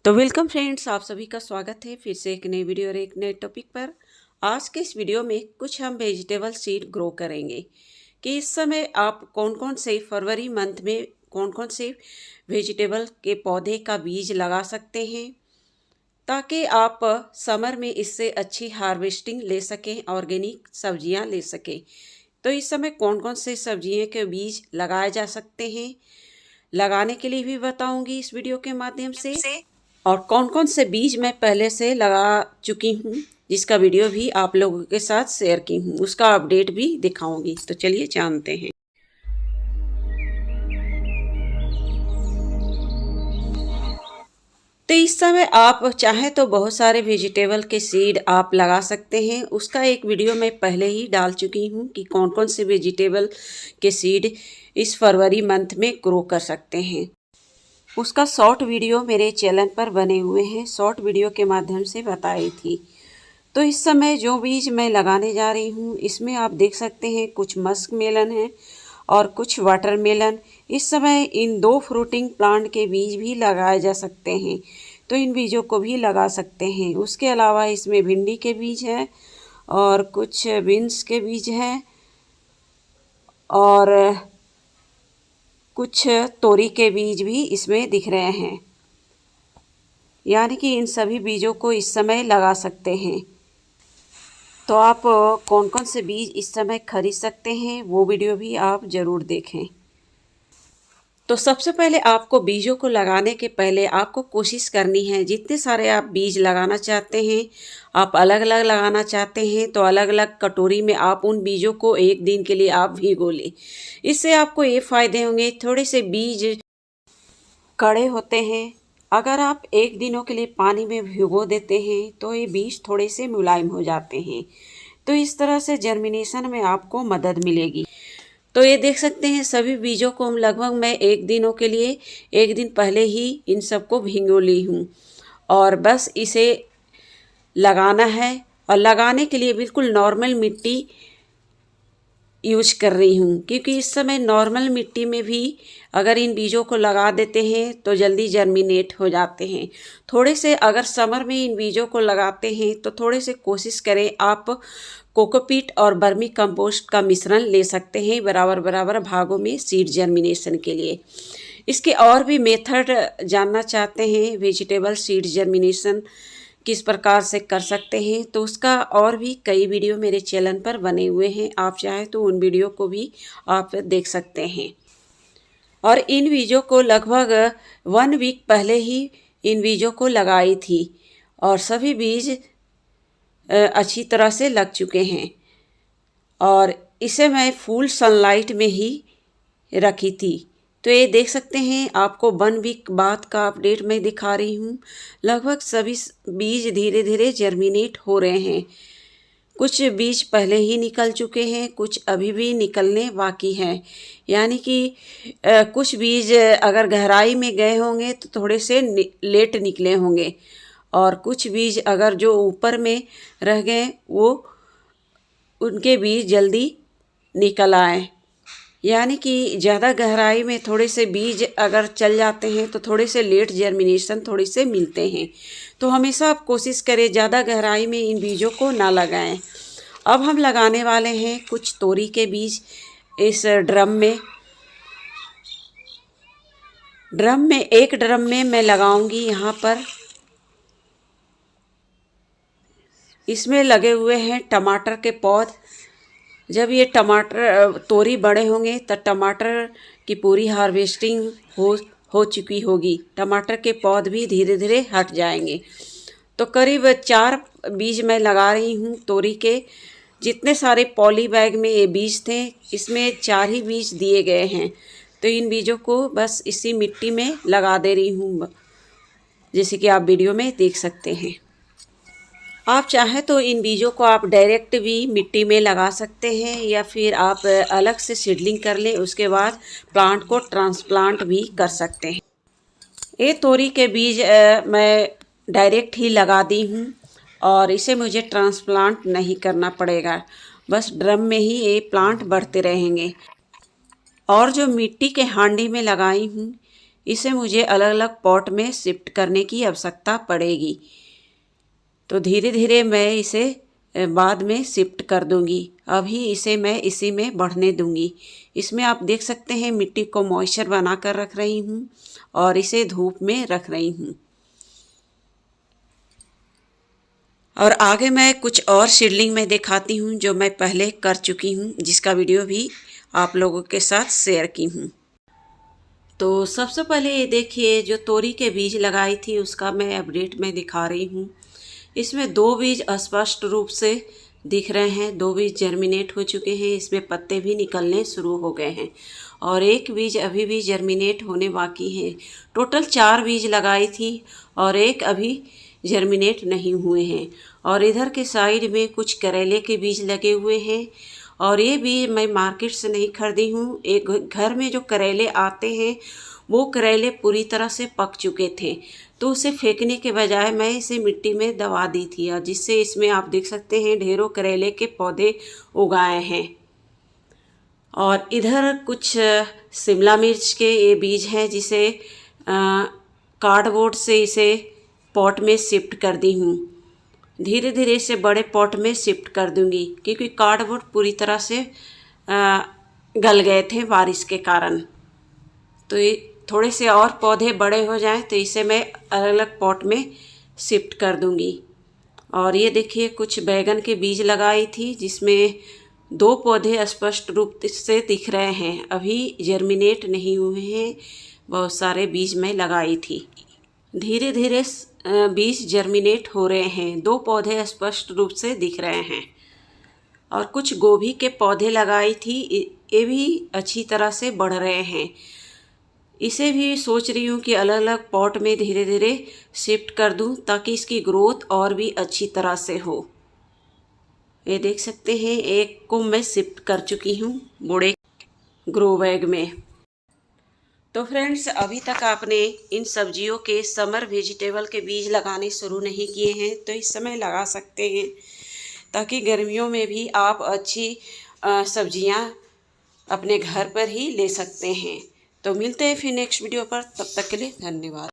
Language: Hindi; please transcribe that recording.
तो वेलकम फ्रेंड्स, आप सभी का स्वागत है फिर से एक नई वीडियो और एक नए टॉपिक पर। आज के इस वीडियो में कुछ हम वेजिटेबल सीड ग्रो करेंगे कि इस समय आप कौन कौन से फरवरी मंथ में कौन कौन से वेजिटेबल के पौधे का बीज लगा सकते हैं ताकि आप समर में इससे अच्छी हार्वेस्टिंग ले सकें, ऑर्गेनिक सब्जियां ले सकें। तो इस समय कौन कौन से सब्जियों के बीज लगाए जा सकते हैं, लगाने के लिए भी बताऊंगी इस वीडियो के माध्यम से। और कौन कौन से बीज मैं पहले से लगा चुकी हूँ, जिसका वीडियो भी आप लोगों के साथ शेयर की हूँ, उसका अपडेट भी दिखाऊंगी। तो चलिए जानते हैं। तो इस समय आप चाहे तो बहुत सारे वेजिटेबल के सीड आप लगा सकते हैं। उसका एक वीडियो मैं पहले ही डाल चुकी हूँ कि कौन कौन से वेजिटेबल के सीड इस फरवरी मंथ में ग्रो कर सकते हैं। उसका शॉर्ट वीडियो मेरे चैनल पर बने हुए हैं, शॉर्ट वीडियो के माध्यम से बताई थी। तो इस समय जो बीज मैं लगाने जा रही हूँ, इसमें आप देख सकते हैं कुछ मस्क मेलन है और कुछ वाटरमेलन। इस समय इन दो फ्रूटिंग प्लांट के बीज भी लगाए जा सकते हैं, तो इन बीजों को भी लगा सकते हैं। उसके अलावा इसमें भिंडी के बीज हैं और कुछ बीन्स के बीज हैं और कुछ तोरी के बीज भी इसमें दिख रहे हैं। यानी कि इन सभी बीजों को इस समय लगा सकते हैं। तो आप कौन कौन से बीज इस समय खरीद सकते हैं, वो वीडियो भी आप ज़रूर देखें। तो सबसे पहले आपको बीजों को लगाने के पहले आपको कोशिश करनी है, जितने सारे आप बीज लगाना चाहते हैं, आप अलग अलग लगाना चाहते हैं तो अलग अलग कटोरी में आप उन बीजों को एक दिन के लिए आप भिगो लें। इससे आपको ये फ़ायदे होंगे। थोड़े से बीज कड़े होते हैं, अगर आप एक दिनों के लिए पानी में भिगो देते हैं तो ये बीज थोड़े से मुलायम हो जाते हैं। तो इस तरह से जर्मिनेशन में आपको मदद मिलेगी। तो ये देख सकते हैं सभी बीजों को लगभग मैं एक दिनों के लिए एक दिन पहले ही इन सबको भिगो ली हूँ और बस इसे लगाना है। और लगाने के लिए बिल्कुल नॉर्मल मिट्टी यूज कर रही हूँ, क्योंकि इस समय नॉर्मल मिट्टी में भी अगर इन बीजों को लगा देते हैं तो जल्दी जर्मिनेट हो जाते हैं। थोड़े से अगर समर में इन बीजों को लगाते हैं तो थोड़े से कोशिश करें आप कोकोपीट और वर्मी कंपोस्ट का मिश्रण ले सकते हैं बराबर बराबर भागों में सीड जर्मिनेशन के लिए। इसके और भी मेथड जानना चाहते हैं वेजिटेबल सीड जर्मिनेशन किस प्रकार से कर सकते हैं, तो उसका और भी कई वीडियो मेरे चैनल पर बने हुए हैं। आप चाहे तो उन वीडियो को भी आप देख सकते हैं। और इन बीजों को लगभग 1 वीक पहले ही इन बीजों को लगाई थी और सभी बीज अच्छी तरह से लग चुके हैं। और इसे मैं फुल सनलाइट में ही रखी थी। तो ये देख सकते हैं, आपको 1 वीक बाद का अपडेट मैं दिखा रही हूँ। लगभग सभी बीज धीरे धीरे जर्मिनेट हो रहे हैं। कुछ बीज पहले ही निकल चुके हैं, कुछ अभी भी निकलने बाकी हैं। यानी कि कुछ बीज अगर गहराई में गए होंगे तो थोड़े से लेट निकले होंगे और कुछ बीज अगर जो ऊपर में रह गए वो उनके बीज जल्दी निकल आए। यानी कि ज़्यादा गहराई में थोड़े से बीज अगर चल जाते हैं तो थोड़े से लेट जर्मिनेशन थोड़े से मिलते हैं। तो हमेशा आप कोशिश करें ज़्यादा गहराई में इन बीजों को ना लगाएं। अब हम लगाने वाले हैं कुछ तोरी के बीज इस ड्रम में। एक ड्रम में मैं लगाऊंगी यहाँ पर। इसमें लगे हुए हैं टमाटर के पौध। जब ये टमाटर तोरी बड़े होंगे तो टमाटर की पूरी हार्वेस्टिंग हो चुकी होगी। टमाटर के पौध भी धीरे धीरे हट जाएंगे। तो करीब 4 बीज मैं लगा रही हूँ तोरी के। जितने सारे पॉली बैग में ये बीज थे, इसमें 4 ही बीज दिए गए हैं। तो इन बीजों को बस इसी मिट्टी में लगा दे रही हूँ, जैसे कि आप वीडियो में देख सकते हैं। आप चाहें तो इन बीजों को आप डायरेक्ट भी मिट्टी में लगा सकते हैं या फिर आप अलग से सीडलिंग कर लें, उसके बाद प्लांट को ट्रांसप्लांट भी कर सकते हैं। ये तोरी के बीज मैं डायरेक्ट ही लगा दी हूँ और इसे मुझे ट्रांसप्लांट नहीं करना पड़ेगा, बस ड्रम में ही ये प्लांट बढ़ते रहेंगे। और जो मिट्टी के हांडी में लगाई हूँ इसे मुझे अलग अलग पॉट में शिफ्ट करने की आवश्यकता पड़ेगी। तो धीरे धीरे मैं इसे बाद में शिफ्ट कर दूंगी। अभी इसे मैं इसी में बढ़ने दूंगी। इसमें आप देख सकते हैं मिट्टी को मॉइस्चर बना कर रख रही हूँ और इसे धूप में रख रही हूँ। और आगे मैं कुछ और सीडलिंग में दिखाती हूँ जो मैं पहले कर चुकी हूँ, जिसका वीडियो भी आप लोगों के साथ शेयर की हूँ। तो सबसे पहले ये देखिए, जो तोरी के बीज लगाई थी उसका मैं अपडेट में दिखा रही हूँ। इसमें 2 बीज स्पष्ट रूप से दिख रहे हैं, 2 बीज जर्मिनेट हो चुके हैं, इसमें पत्ते भी निकलने शुरू हो गए हैं और 1 बीज अभी भी जर्मिनेट होने बाकी है। टोटल 4 बीज लगाई थी और 1 अभी जर्मिनेट नहीं हुए हैं। और इधर के साइड में कुछ करेले के बीज लगे हुए हैं और ये बीज मैं मार्केट से नहीं खरीदी हूँ। एक घर में जो करेले आते हैं वो करेले पूरी तरह से पक चुके थे, तो उसे फेंकने के बजाय मैं इसे मिट्टी में दबा दी थी, और जिससे इसमें आप देख सकते हैं ढेरों करेले के पौधे उगाए हैं। और इधर कुछ शिमला मिर्च के ये बीज हैं, जिसे कार्डबोर्ड से इसे पॉट में शिफ्ट कर दी हूँ। धीरे धीरे इसे बड़े पॉट में शिफ्ट कर दूंगी, क्योंकि कार्डबोर्ड पूरी तरह से गल गए थे बारिश के कारण। तो ये थोड़े से और पौधे बड़े हो जाएं तो इसे मैं अलग अलग पॉट में शिफ्ट कर दूंगी। और ये देखिए, कुछ बैगन के बीज लगाई थी जिसमें 2 पौधे स्पष्ट रूप से दिख रहे हैं, अभी जर्मिनेट नहीं हुए हैं। बहुत सारे बीज मैं लगाई थी। धीरे धीरे बीज जर्मिनेट हो रहे हैं, 2 पौधे स्पष्ट रूप से दिख रहे हैं। और कुछ गोभी के पौधे लगाई थी, ये भी अच्छी तरह से बढ़ रहे हैं। इसे भी सोच रही हूँ कि अलग अलग पॉट में धीरे धीरे शिफ्ट कर दूँ, ताकि इसकी ग्रोथ और भी अच्छी तरह से हो। ये देख सकते हैं, एक को मैं शिफ्ट कर चुकी हूँ बड़े ग्रो बैग में। तो फ्रेंड्स, अभी तक आपने इन सब्जियों के समर वेजिटेबल के बीज लगाने शुरू नहीं किए हैं तो इस समय लगा सकते हैं, ताकि गर्मियों में भी आप अच्छी सब्जियां अपने घर पर ही ले सकते हैं। तो मिलते हैं फिर नेक्स्ट वीडियो पर, तब तक के लिए धन्यवाद।